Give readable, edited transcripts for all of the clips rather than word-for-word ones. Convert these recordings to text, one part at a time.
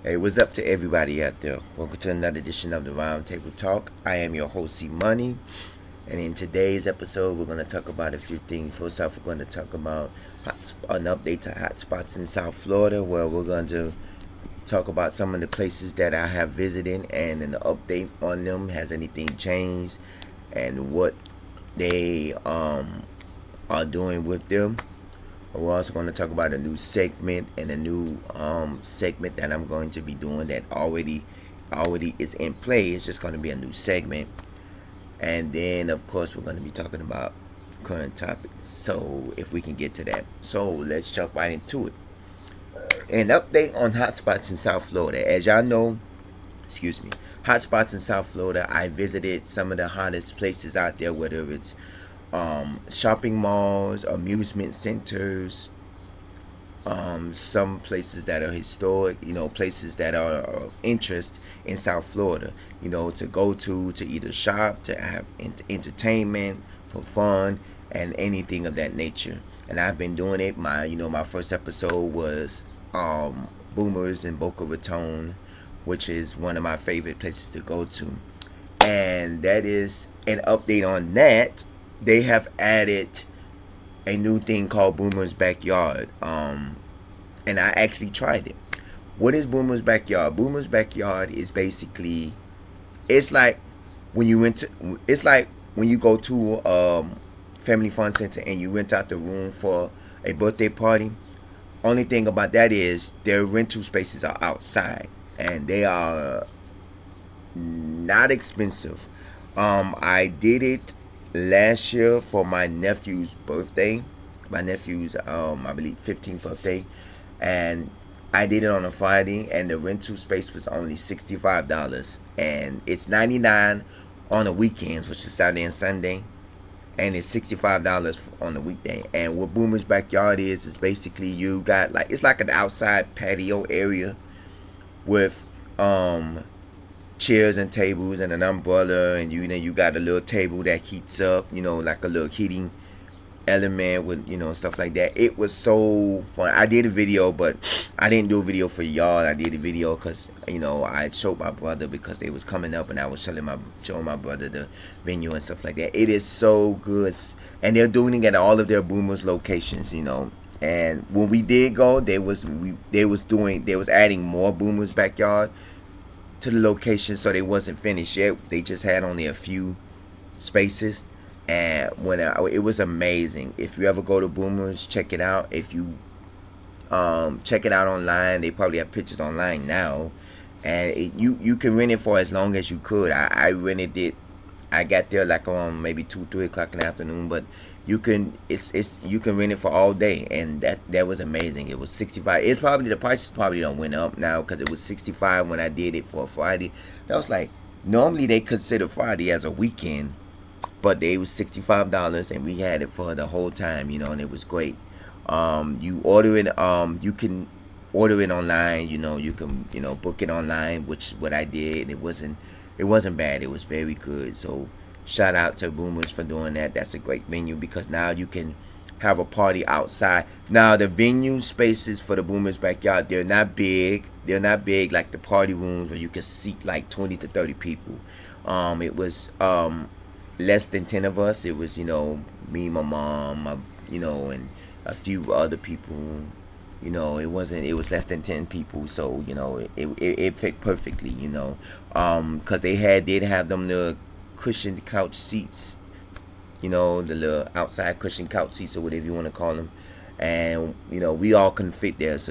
Hey, what's up to everybody out there? Welcome to another edition of the Round Table Talk. I am your host, C Money, and in today's episode, we're going to talk about a few things. First off, we're going to talk about an update to hotspots in South Florida, where we're going to talk about some of the places that I have visited and an update on them. Has anything changed, and what they are doing with them. We're also going to talk about a new segment and a new segment that I'm going to be doing that already is in play. It's just going to be a new segment, and then of course we're going to be talking about current topics. So if we can get to that, so let's jump right into it. An update on hotspots in South Florida. As y'all know, excuse me, hotspots in South Florida. I visited some of the hottest places out there, whether it's shopping malls, amusement centers, some places that are historic, places that are of interest in South Florida, to go to either shop, to have entertainment, for fun, and anything of that nature. And I've been doing it. My first episode was Boomers in Boca Raton, which is one of my favorite places to go to. And that is an update on that. They have added a new thing called Boomer's Backyard. And I actually tried it. What is Boomer's Backyard? Boomer's Backyard is basically, it's like it's like when you go to Family Fun Center and you rent out the room for a birthday party. Only thing about that is their rental spaces are outside and they are not expensive. I did it last year for my nephew's birthday. My nephew's, I believe, 15th birthday. And I did it on a Friday, and the rental space was only $65. And it's $99 on the weekends, which is Saturday and Sunday. And it's $65 on the weekday. And what Boomer's Backyard is basically you got it's like an outside patio area with chairs and tables and an umbrella, and you got a little table that heats up, like a little heating element with stuff like that. It was so fun. I did a video, but I didn't do a video for y'all. I did a video because I showed my brother because they was coming up, and I was showing my brother the venue and stuff like that. It is so good, and they're doing it at all of their Boomers locations. And when we did go, they was adding more Boomers Backyard to the location, so they wasn't finished yet. They just had only a few spaces, and it was amazing. If you ever go to Boomers, check it out. If you check it out online, they probably have pictures online now, and you can rent it for as long as you could. I rented it. I got there like around maybe 2-3 o'clock in the afternoon, but you can rent it for all day, and that was amazing. It was $65. It's probably the prices probably don't went up now because it was $65 when I did it for a Friday. That was like, normally they consider Friday as a weekend, but they was $65 and we had it for the whole time, and it was great. You order it. You can order it online. You can book it online, which is what I did. It wasn't bad. It was very good. So shout out to Boomers for doing that. That's a great venue because now you can have a party outside. Now the venue spaces for the Boomers Backyard, they're not big. They're not big like the party rooms where you can seat like 20 to 30 people. It was less than 10 of us. It was me, my mom, and a few other people. It was less than 10 people, so it fit perfectly. Because they did have them the cushioned couch seats, the little outside cushioned couch seats or whatever you want to call them, and we all couldn't fit there, so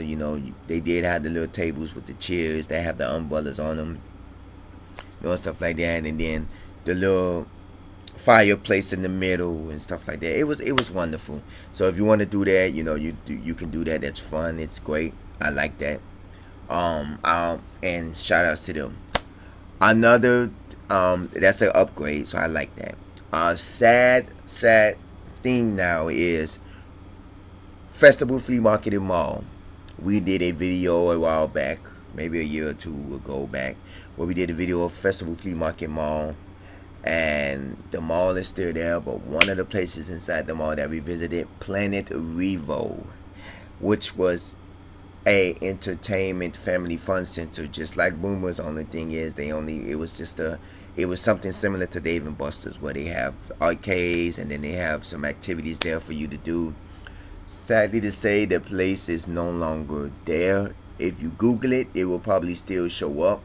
they did have the little tables with the chairs. They have the umbrellas on them, and stuff like that, and then the little fireplace in the middle and stuff like that. It was wonderful. So if you want to do that, you can do that. That's fun. It's great. I like that. And shout outs to them. Another that's an upgrade, so I like that. Sad thing now is Festival Flea Market and Mall. We did a video a while back, maybe a year or two ago back, where we did a video of Festival Flea Market Mall. And the mall is still there, but one of the places inside the mall that we visited, Planet Revo, which was a entertainment family fun center, just like Boomer's. Only thing is, it was something similar to Dave and Buster's, where they have arcades and then they have some activities there for you to do. Sadly to say, the place is no longer there. If you Google it, it will probably still show up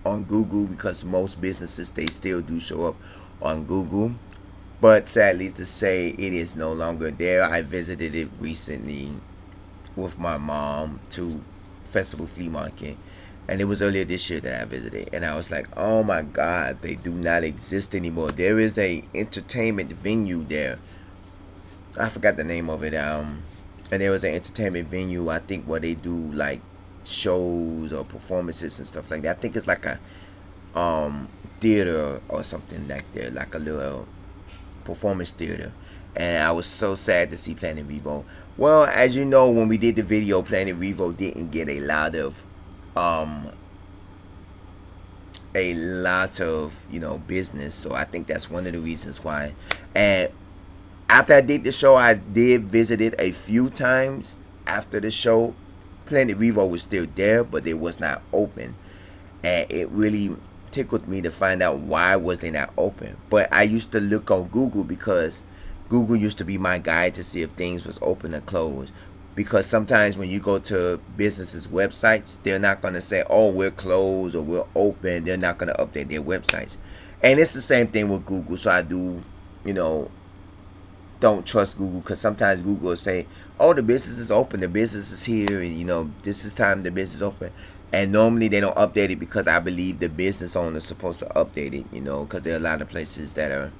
on Google, because most businesses, they still do show up on Google. But sadly to say, it is no longer there. I visited it recently with my mom to Festival Flea Market, and it was earlier this year that I visited, and I was like, oh my God, they do not exist anymore. There is a entertainment venue there. I forgot the name of it. And there was an entertainment venue, I think, where they do like shows or performances and stuff like that. I think it's like a theater or something like that, like a little performance theater. And I was so sad to see Planet Revo. Well, as you know, when we did the video, Planet Revo didn't get um a lot of business. So I think that's one of the reasons why. And after I did the show, I did visit it a few times. After the show, Planet Revo was still there, but it was not open, and it really tickled me to find out why was they not open. But I used to look on Google, because Google used to be my guide to see if things was open or closed. Because sometimes when you go to businesses' websites, they're not going to say, oh, we're closed or we're open. They're not going to update their websites. And it's the same thing with Google. So I do, don't trust Google, because sometimes Google will say, oh, the business is open, the business is here, and this is time the business is open. And normally they don't update it, because I believe the business owner is supposed to update it, because there are a lot of places that are,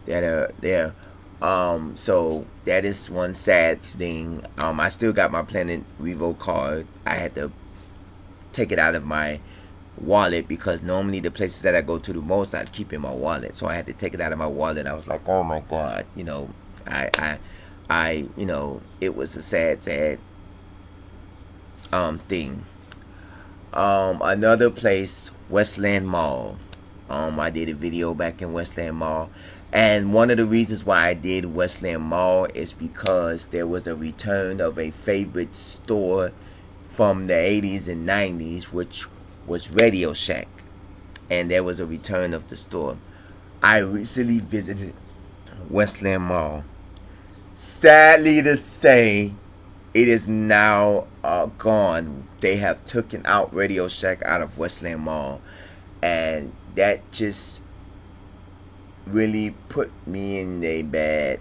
that are there. So that is one sad thing. I still got my Planet Revo card. I had to take it out of my wallet, because normally the places that I go to the most, I'd keep in my wallet. So I had to take it out of my wallet. I was like, oh my God, it was a sad thing. Another place, Westland Mall. I did a video back in Westland Mall. And one of the reasons why I did Westland Mall is because there was a return of a favorite store from the 80s and 90s, which was Radio Shack. And there was a return of the store. I recently visited Westland Mall. Sadly to say, it is now gone. They have taken out Radio Shack out of Westland Mall. And that just really put me in a bad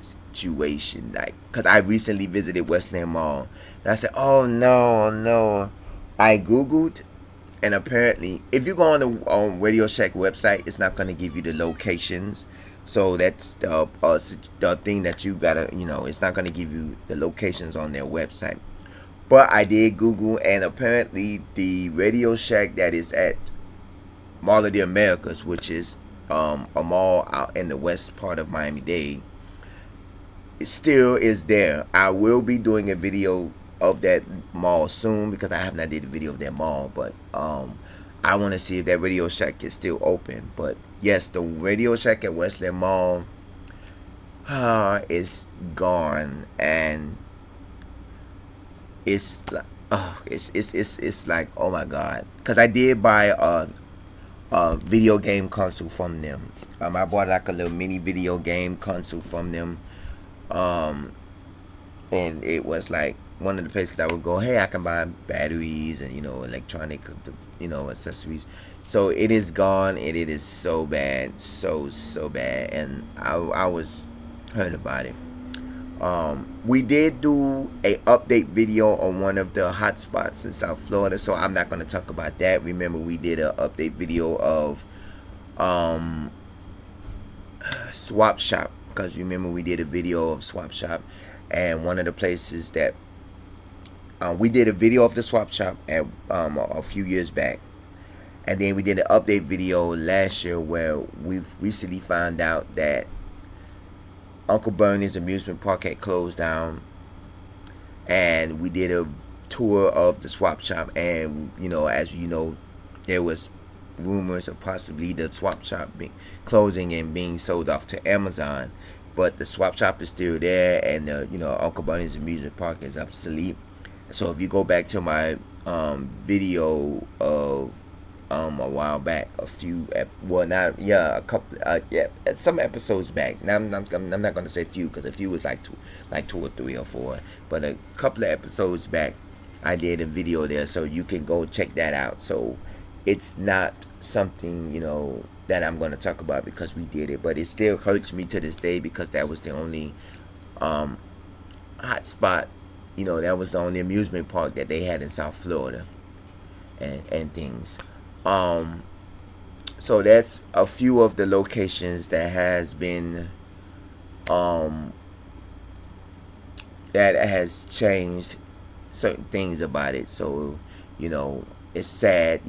situation. Like, because I recently visited Westland Mall. And I said, oh no. I Googled, and apparently, if you go on the Radio Shack website, it's not going to give you the locations. So that's the thing that you gotta, it's not going to give you the locations on their website. But I did Google, and apparently the Radio Shack that is at Mall of the Americas, which is a mall out in the west part of Miami-Dade, it still is there. I will be doing a video of that mall soon, because I have not did a video of that mall, but I want to see if that Radio Shack is still open. But yes, the Radio Shack at Westland Mall is gone, and it's like, it's like, oh my God, because I did buy a video game console from them. I bought like a little mini video game console from them, and it was like one of the places I would go, hey, I can buy batteries and electronic accessories. So it is gone, and it is so bad, so bad, and I was hurt about it. We did do a update video on one of the hotspots in South Florida, so I'm not going to talk about that. Remember, we did an update video of Swap Shop, because remember we did a video of Swap Shop, and one of the places that we did a video of the Swap Shop at a few years back, and then we did an update video last year where we've recently found out that Uncle Bernie's amusement park had closed down, and we did a tour of the Swap Shop, and as you know, there was rumors of possibly the Swap Shop closing and being sold off to Amazon. but the swap shop is still there, and Uncle Bunny's amusement park is obsolete. So if you go back to my video of a while back, a couple some episodes back. Now I'm not gonna say few, because a few was like two or three or four, but a couple of episodes back, I did a video there, so you can go check that out. So it's not something that I'm gonna talk about because we did it, but it still hurts me to this day because that was the only hot spot. That was the only amusement park that they had in South Florida, and things. So that's a few of the locations that has been that has changed certain things about it. So it's sad.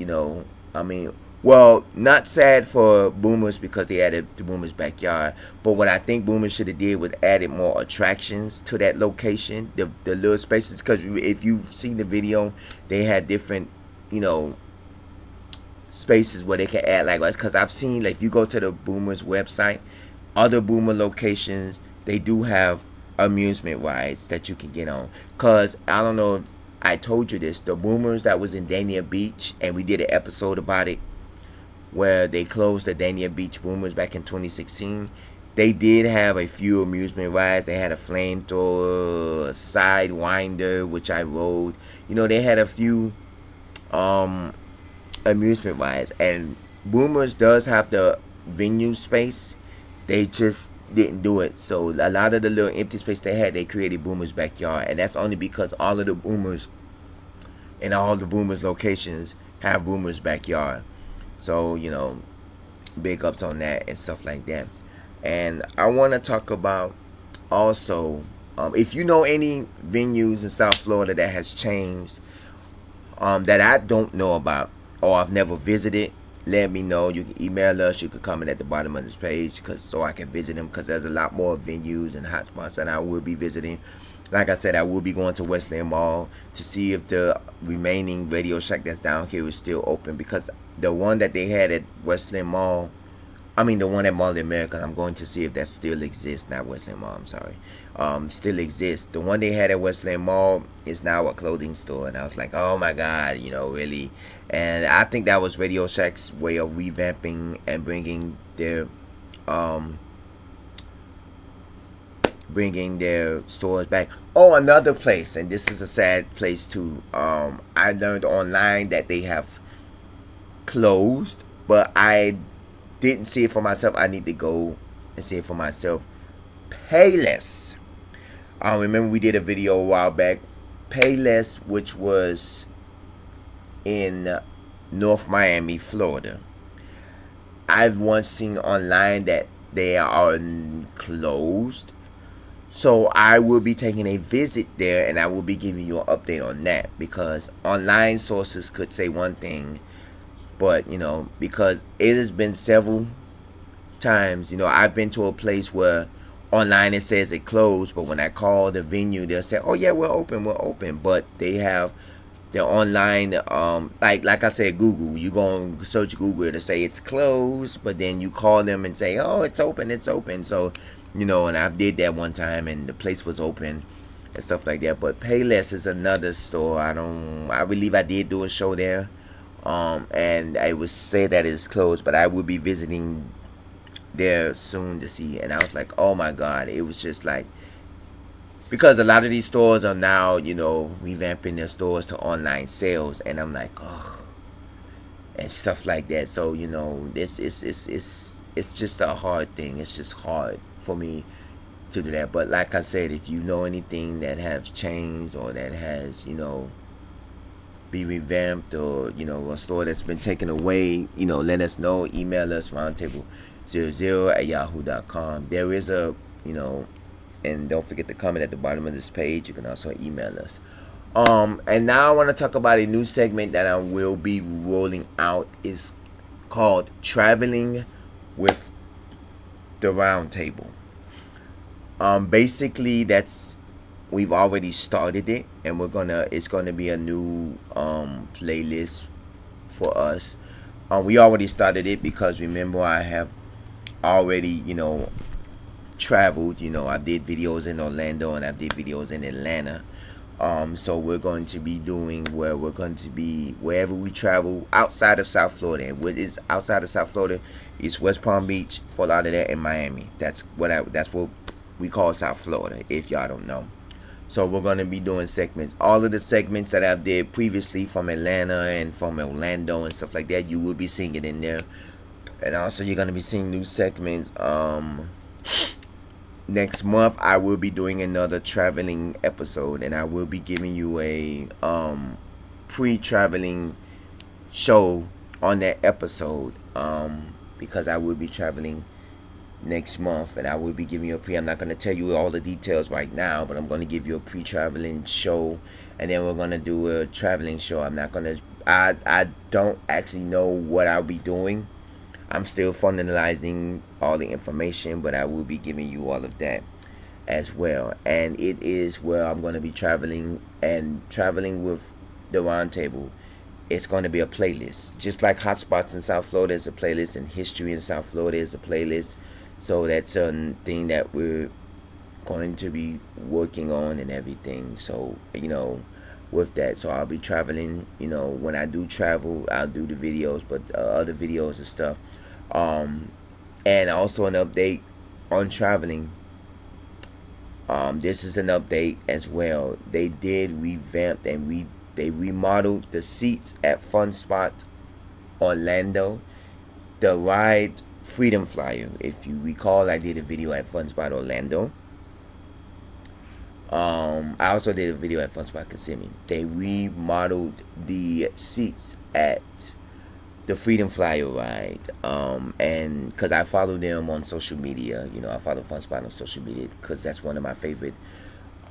I mean, well, not sad for Boomers because they added the Boomers backyard, but what I think Boomers should have did was added more attractions to that location, the little spaces. Because if you've seen the video, they had different spaces where they can add, like, because I've seen, like, if you go to the Boomers website, other Boomer locations, they do have amusement rides that you can get on. Because I don't know if I told you this, the Boomers that was in Dania Beach, and we did an episode about it where they closed the Dania Beach Boomers back in 2016. They did have a few amusement rides. They had a flamethrower, a sidewinder, which I rode. They had a few amusement rides, and Boomers does have the venue space. They just didn't do it. So a lot of the little empty space they had, they created Boomers backyard, and that's only because all of the Boomers in all the Boomers locations have Boomers backyard. So big ups on that and stuff like that. And I want to talk about also, if you know any venues in South Florida that has changed, that I don't know about, or I've never visited, let me know. You can email us. You can comment at the bottom of this page, so I can visit them, because there's a lot more venues and hotspots that I will be visiting. Like I said, I will be going to Westland Mall to see if the remaining Radio Shack that's down here is still open, because the one that they had at Westland Mall, the one at Mall of America, I'm going to see if that still exists. Not Westland Mall, I'm sorry. Still exists. The one they had at Westland Mall is now a clothing store, and I was like, oh my God, really. And I think that was Radio Shack's way of revamping and bringing their stores back. Oh, another place, and this is a sad place too. I learned online that they have closed, but I didn't see it for myself. I need to go and see it for myself. Payless. Remember we did a video a while back. Payless, which was in North Miami, Florida. I've once seen online that they are closed. So I will be taking a visit there, and I will be giving you an update on that, because online sources could say one thing, but because it has been several times, I've been to a place where online it says it closed, but when I call the venue, they'll say, oh yeah, we're open, but they have their online, like I said, Google, you go and search Google to say it's closed, but then you call them and say, oh, it's open. So and I did that one time, and the place was open and stuff like that. But Payless is another store. I believe I did do a show there, and I would say that it's closed, but I will be visiting there soon to see. And I was like, oh my God, it was just like, because a lot of these stores are now revamping their stores to online sales, and I'm like, oh, and stuff like that. So this it's just a hard thing. It's just hard for me to do that. But like I said, if you know anything that have changed, or that has be revamped, or a store that's been taken away, let us know. Email us, roundtable00@yahoo.com. There is a and don't forget to comment at the bottom of this page. You can also email us. And now I want to talk about a new segment that I will be rolling out. Is called Traveling with the Roundtable. Basically, we've already started it, and it's gonna be a new playlist for us. We already started it because, remember, I have already traveled. You know, I did videos in Orlando and I did videos in Atlanta. So we're going to be doing where we're going to be wherever we travel outside of South Florida. And what is outside of South Florida is West Palm Beach, Fort Lauderdale, and Miami. That's what we call South Florida. If y'all don't know. So we're going to be doing segments. All of the segments that I did previously from Atlanta and from Orlando and stuff like that, you will be seeing it in there. And also you're going to be seeing new segments. Next month I will be doing another traveling episode, and I will be giving you a pre-traveling show on that episode, because I will be traveling next month, and I will be giving you a pre. I'm not going to tell you all the details right now, but I'm going to give you a pre-traveling show, and then we're going to do a traveling show. I'm not going to. I don't actually know what I'll be doing. I'm still finalizing all the information, but I will be giving you all of that as well. And it is where I'm going to be traveling with the roundtable. It's going to be a playlist, just like hotspots in South Florida is a playlist, and history in South Florida is a playlist. So that's a thing that we're going to be working on and everything. So with that, so I'll be traveling. When I do travel, I'll do the videos, but other videos and stuff. And also an update on traveling. This is an update as well. They did revamp and they remodeled the seats at Fun Spot Orlando. The ride Freedom Flyer. If you recall, I did a video at Fun Spot Orlando. I also did a video at Fun Spot Kissimmee. They remodeled the seats at the Freedom Flyer ride. And because I follow them on social media, I follow Fun Spot on social media because that's one of my favorite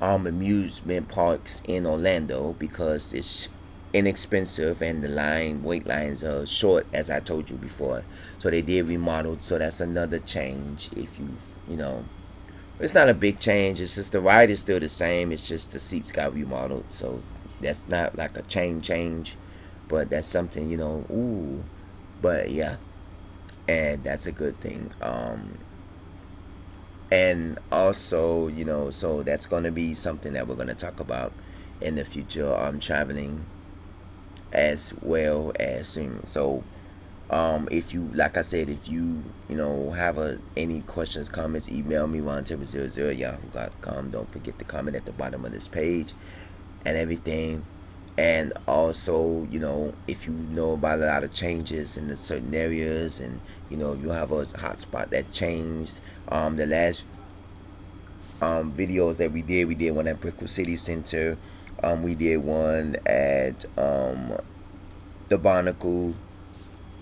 amusement parks in Orlando, because it's inexpensive and the wait lines are short, as I told you before. So they did remodel, so that's another change. If it's not a big change, it's just the ride is still the same, it's just the seats got remodeled. So that's not like a change, but that's something, ooh. But yeah, and that's a good thing. And also, so that's going to be something that we're going to talk about in the future. Traveling as well as streaming. So if you, like I said, if you have any questions, comments, email me roundtable00yahoo.com. Don't forget to comment at the bottom of this page and everything. And also, if you know about a lot of changes in the certain areas, and you have a hotspot that changed. The last videos that we did one at Brickell City Center. We did one at the Barnacle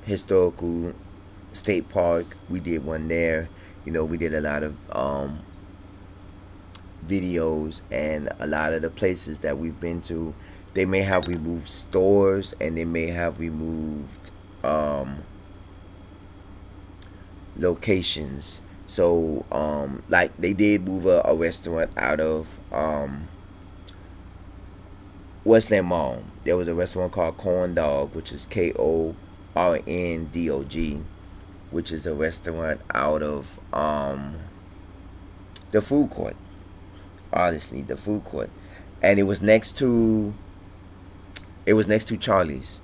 Historical State Park. We did one there. We did a lot of videos, and a lot of the places that we've been to, they may have removed stores, and they may have removed locations. So like they did move a restaurant out of Westland Mall. There was a restaurant called Corn Dog, which is KORNDOG, which is a restaurant out of the food court. Honestly, the food court. And it was next to Charlie's.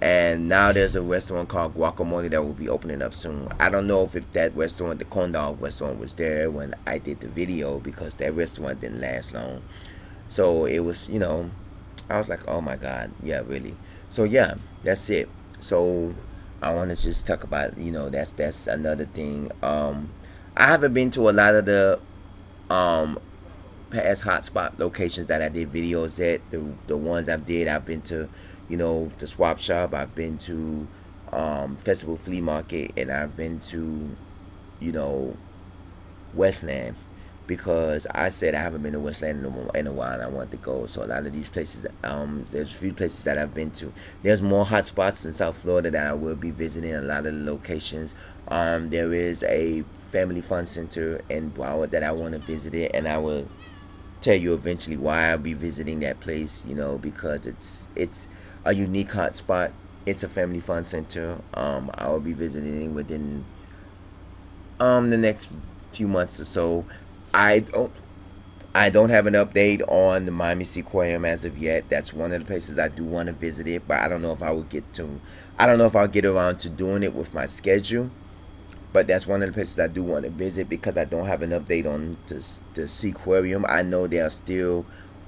And now there's a restaurant called Guacamole that will be opening up soon. I don't know if that restaurant, the Corn Dog restaurant, was there when I did the video, because that restaurant didn't last long. So it was, I was like, oh my God, yeah, really. So yeah, that's it. So I want to just talk about, that's another thing. I haven't been to a lot of the past hotspot locations that I did videos at. The ones I've been to, the swap shop. I've been to Festival Flea Market, and I've been to, Westland, because I said I haven't been to Westland in a while, and I want to go. So a lot of these places, there's a few places that I've been to. There's more hotspots in South Florida that I will be visiting. A lot of the locations. There is a family fun center in Broward that I want to visit it, and I will tell you eventually why I'll be visiting that place. Because it's a unique hotspot. It's a family fun center. I will be visiting within the next few months or so. I don't I don't have an update on the Miami Sequoium as of yet. That's one of the places I do want to visit it, but I don't know if I will get to. I don't know if I'll get around to doing it with my schedule. But that's one of the places I do want to visit because I don't have an update on the Seaquarium. I know they are still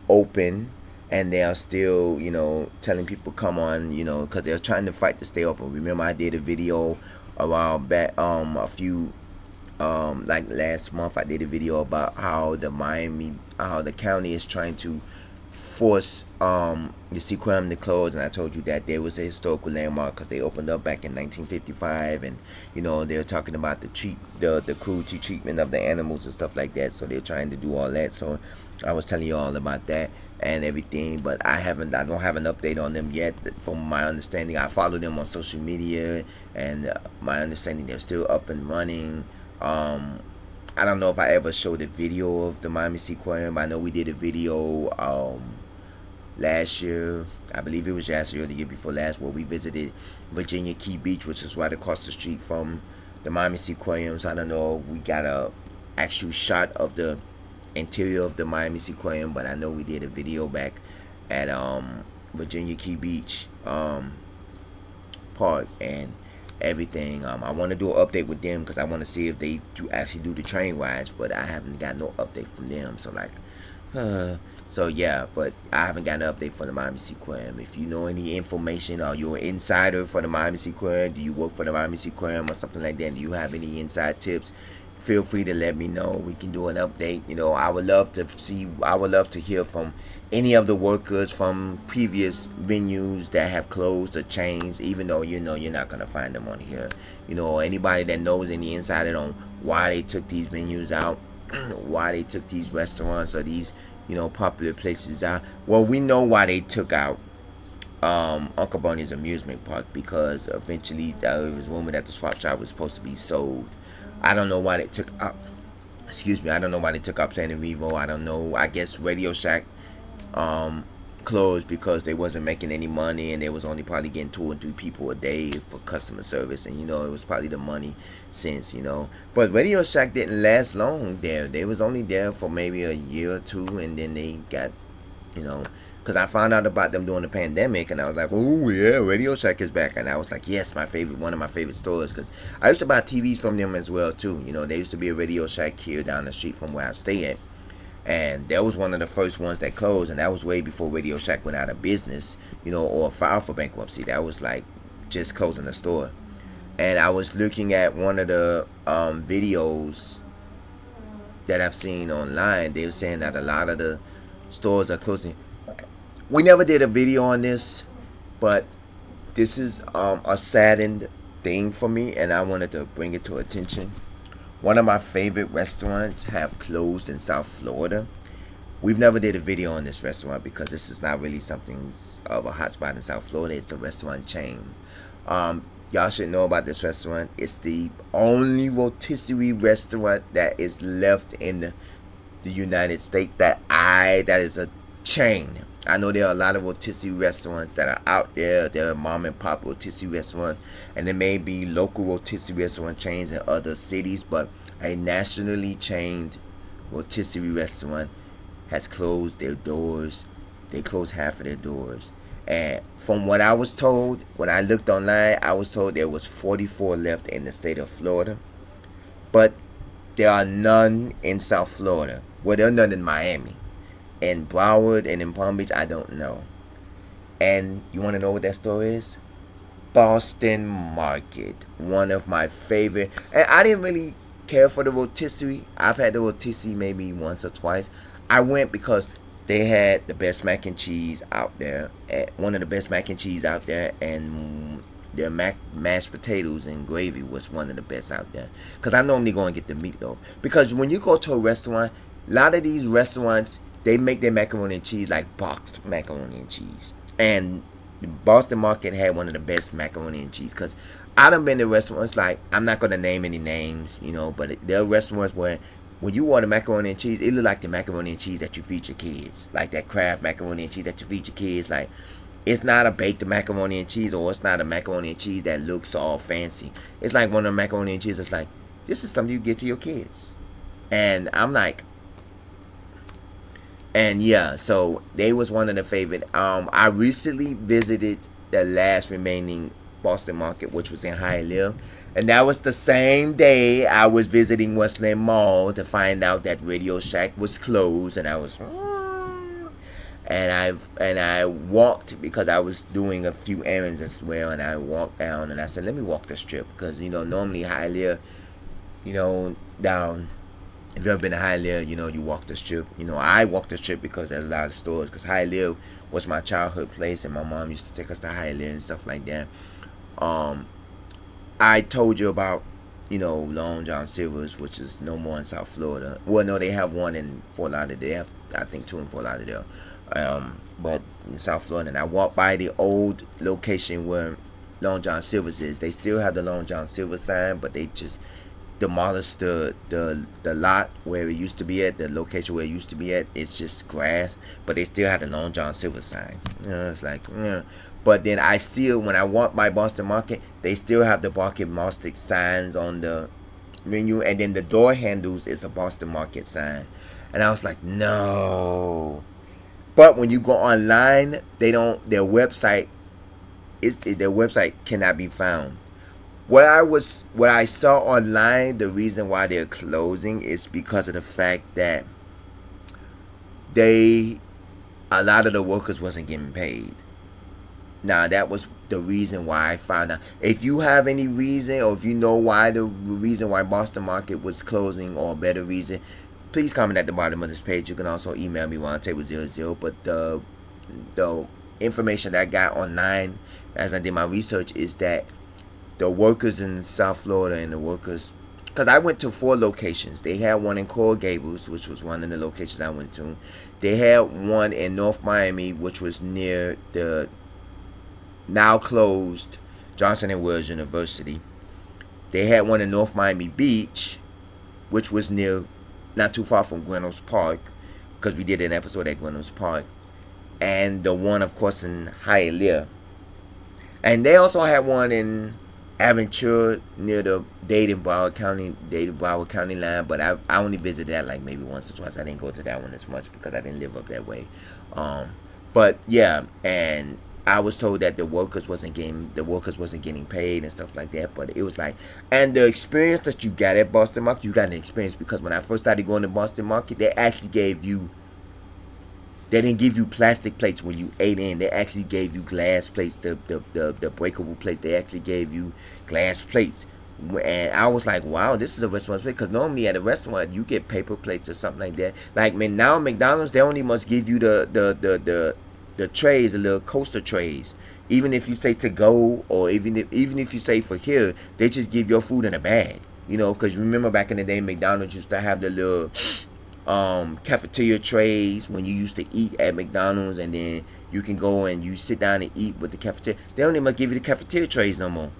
open and they are still, telling people come on, because they're trying to fight to stay open. Remember, I did a video a while back, a few like last month I did a video about how the county is trying to force the Sequim to close, and I told you that there was a historical landmark because they opened up back in 1955, and they're talking about the cruelty treatment of the animals and stuff like that. So they're trying to do all that. So I was telling you all about that and everything, but I don't have an update on them yet. From my understanding, I follow them on social media, and my understanding they're still up and running. I don't know if I ever showed a video of the Miami Sequoium. I know we did a video last year. I believe it was last year or the year before last, where we visited Virginia Key Beach, which is right across the street from the Miami Sequoium. So I don't know if we got a actual shot of the interior of the Miami Sequoium, but I know we did a video back at Virginia Key Beach Park and everything. I want to do an update with them because I want to see if they actually do the train rides, but I haven't got no update from them. So so yeah, but I haven't got an update for the Miami Sequoium. If you know any information, or you're an insider for the Miami Sequoium, do you work for the Miami Sequoium or something like that? Do you have any inside tips? Feel free to let me know. We can do an update. I would love to hear from any of the workers from previous venues that have closed or changed, even though you're not gonna find them on here. Anybody that knows any insight on why they took these venues out, why they took these restaurants or these popular places out. Well, we know why they took out Uncle Bunny's amusement park, because eventually it was rumored that the swap shop was supposed to be sold. I don't know why they took out. Excuse me. I don't know why they took out Planet Revo. I don't know. I guess Radio Shack closed because they wasn't making any money, and they was only probably getting 2 or 3 people a day for customer service, and it was probably the money since. But Radio Shack didn't last long there. They was only there for maybe a year or two, and then they got because I found out about them during the pandemic, and I was like, oh yeah, Radio Shack is back, and I was like, yes, one of my favorite stores, because I used to buy TVs from them as well too. There used to be a Radio Shack here down the street from where I stay at, and that was one of the first ones that closed, and that was way before Radio Shack went out of business, or filed for bankruptcy. That was like just closing the store. And I was looking at one of the videos that I've seen online. They were saying that a lot of the stores are closing. We never did a video on this, but this is a saddened thing for me, and I wanted to bring it to attention. One of my favorite restaurants have closed in South Florida. We've never did a video on this restaurant because this is not really something of a hotspot in South Florida. It's a restaurant chain. Y'all should know about this restaurant. It's the only rotisserie restaurant that is left in the United States that is a chain. I know there are a lot of rotisserie restaurants that are out there. There are mom and pop rotisserie restaurants, and there may be local rotisserie restaurant chains in other cities, but a nationally chained rotisserie restaurant has closed their doors. They closed half of their doors. And from what I was told, when I looked online, I was told there was 44 left in the state of Florida. But there are none in South Florida. Well, there are none in Miami. In Broward and in Palm Beach, I don't know. And you want to know what that store is? Boston Market. One of my favorite. And I didn't really care for the rotisserie. I've had the rotisserie maybe once or twice. I went because they had the best mac and cheese out there. One of the best mac and cheese out there. And their mashed potatoes and gravy was one of the best out there. Because I normally go and get the meatloaf. Because when you go to a restaurant, a lot of these restaurants, they make their macaroni and cheese like boxed macaroni and cheese. And the Boston Market had one of the best macaroni and cheese. Because I done been to restaurants, like, I'm not going to name any names, but there are restaurants where when you order macaroni and cheese, it look like the macaroni and cheese that you feed your kids. Like that Kraft macaroni and cheese that you feed your kids. Like, it's not a baked macaroni and cheese, or it's not a macaroni and cheese that looks all fancy. It's like one of the macaroni and cheese that's like, this is something you get to your kids. And I'm like, and yeah, so they was one of the favorite. I recently visited the last remaining Boston Market, which was in Hialeah, and that was the same day I was visiting Westland Mall to find out that Radio Shack was closed, and I was, and I walked because I was doing a few errands as well, and I walked down, and I said, let me walk the strip because normally Hialeah, down. If you've ever been to Hialeah, you walk the strip. I walk the strip because there's a lot of stores. Because Hialeah was my childhood place, and my mom used to take us to Hialeah and stuff like that. Um, I told you about, Long John Silver's, which is no more in South Florida. Well, no, they have one in Fort Lauderdale. They have, I think, two in Fort Lauderdale. But in South Florida, and I walked by the old location where Long John Silver's is. They still have the Long John Silver sign, but they just demolished the lot where it used to be at, the location where it used to be at. It's just grass, but they still had the Long John Silver sign. It's like, yeah. But then I still, when I walk by Boston Market, they still have the Boston Market signs on the menu, and then the door handles is a Boston Market sign. And I was like, no. But when you go online, they don't. Their website cannot be found. What I saw online, the reason why they're closing is because of the fact that they a lot of the workers wasn't getting paid. Now that was the reason why I found out. If you have any reason, or if you know why the reason why Boston Market was closing, or a better reason, please comment at the bottom of this page. You can also email me roundtable00. But the information that I got online as I did my research is that the workers in South Florida and the workers, because I went to 4 locations. They had one in Coral Gables, which was one of the locations I went to. They had one in North Miami, which was near the now closed Johnson and Wales University. They had one in North Miami Beach, which was near, not too far from Grenell's Park, because we did an episode at Grenell's Park. And the one, of course, in Hialeah. And they also had one in Aventura near the Dade-Broward County line, but I only visited that like maybe once or twice. I didn't go to that one as much because I didn't live up that way. But yeah, and I was told that the workers wasn't getting paid and stuff like that. But it was like, and the experience that you got at Boston Market, you got an experience because when I first started going to Boston Market, they didn't give you plastic plates when you ate in. They actually gave you glass plates, the breakable plates. They actually gave you glass plates. And I was like, wow, this is a restaurant plate. Because normally at a restaurant, you get paper plates or something like that. Like now McDonald's, they only must give you the trays, the little coaster trays. Even if you say to go, or even if you say for here, they just give your food in a bag. Because remember back in the day, McDonald's used to have the little cafeteria trays when you used to eat at McDonald's, and then you can go and you sit down and eat with the cafeteria. They don't even give you the cafeteria trays no more.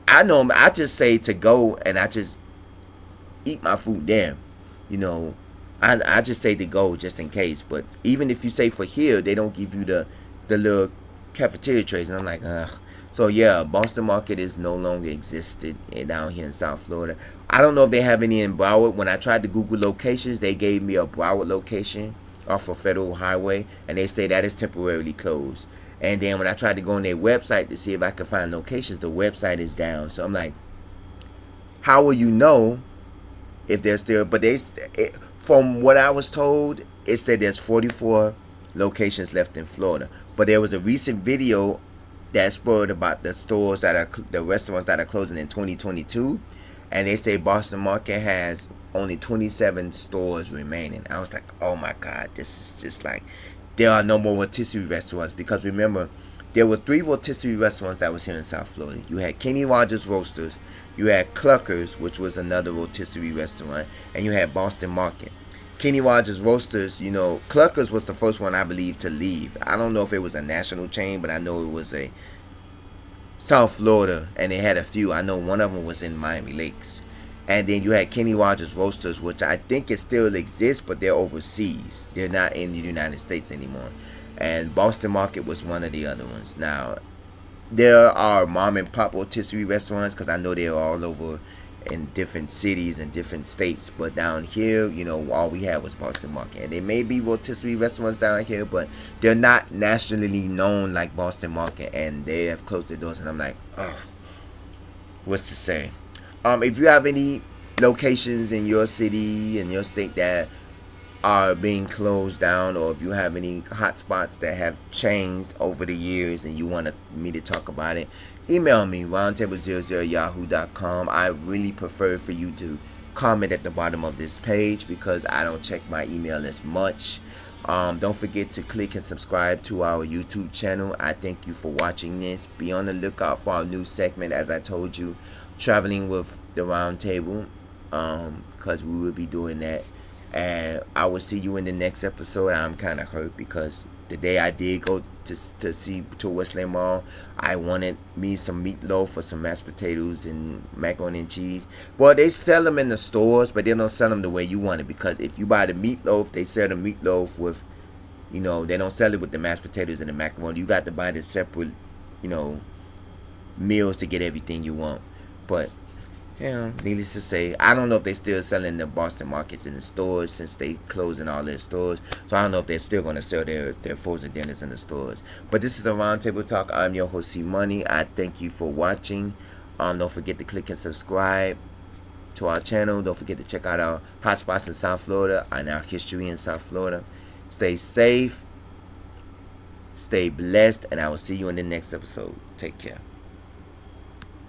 I know, I just say to go and I just eat my food there. I just say to go just in case. But even if you say for here, they don't give you the little cafeteria trays, and I'm like, ugh. So yeah, Boston Market is no longer existed down here in South Florida. I don't know if they have any in Broward. When I tried to Google locations, they gave me a Broward location off of Federal Highway, and they say that is temporarily closed. And then when I tried to go on their website to see if I could find locations, the website is down. So I'm like, how will you know if they're still? But from what I was told, it said there's 44 locations left in Florida. But there was a recent video that spoiled about the restaurants that are closing in 2022, and they say Boston Market has only 27 stores remaining. I was like, oh my God, this is just like, there are no more rotisserie restaurants, because remember, there were 3 rotisserie restaurants that was here in South Florida. You had Kenny Rogers Roasters, you had Cluckers, which was another rotisserie restaurant, and you had Boston Market. Kenny Rogers Roasters, Cluckers was the first one, I believe, to leave. I don't know if it was a national chain, but I know it was a South Florida, and they had a few. I know one of them was in Miami Lakes. And then you had Kenny Rogers Roasters, which I think it still exists, but they're overseas. They're not in the United States anymore. And Boston Market was one of the other ones. Now, there are mom and pop rotisserie restaurants, because I know they're all over in different cities and different states. But down here, you know, all we had was Boston Market. And there may be rotisserie restaurants down here, but they're not nationally known like Boston Market. And they have closed their doors. And I'm like, oh, what's to say? If you have any locations in your city and your state that are being closed down, or if you have any hotspots that have changed over the years and you want me to talk about it, email me roundtable00yahoo.com. I really prefer for you to comment at the bottom of this page because I don't check my email as much. Don't forget to click and subscribe to our YouTube channel. I thank you for watching this. Be on the lookout for our new segment, as I told you, traveling with the roundtable, because we will be doing that. And I will see you in the next episode. I'm kind of hurt because the day I did go to see to Westland Mall, I wanted me some meatloaf or some mashed potatoes and macaroni and cheese. Well, they sell them in the stores, but they don't sell them the way you want it. Because if you buy the meatloaf, they sell the meatloaf with, you know, they don't sell it with the mashed potatoes and the macaroni. You got to buy the separate, you know, meals to get everything you want. But yeah, needless to say, I don't know if they're still selling the Boston Markets in the stores since they closing all their stores. So I don't know if they're still going to sell their frozen dinners in the stores. But this is a Roundtable Talk. I'm your host, C Money. I thank you for watching. Don't forget to click and subscribe to our channel. Don't forget to check out our hotspots in South Florida and our history in South Florida. Stay safe, stay blessed, and I will see you in the next episode. Take care.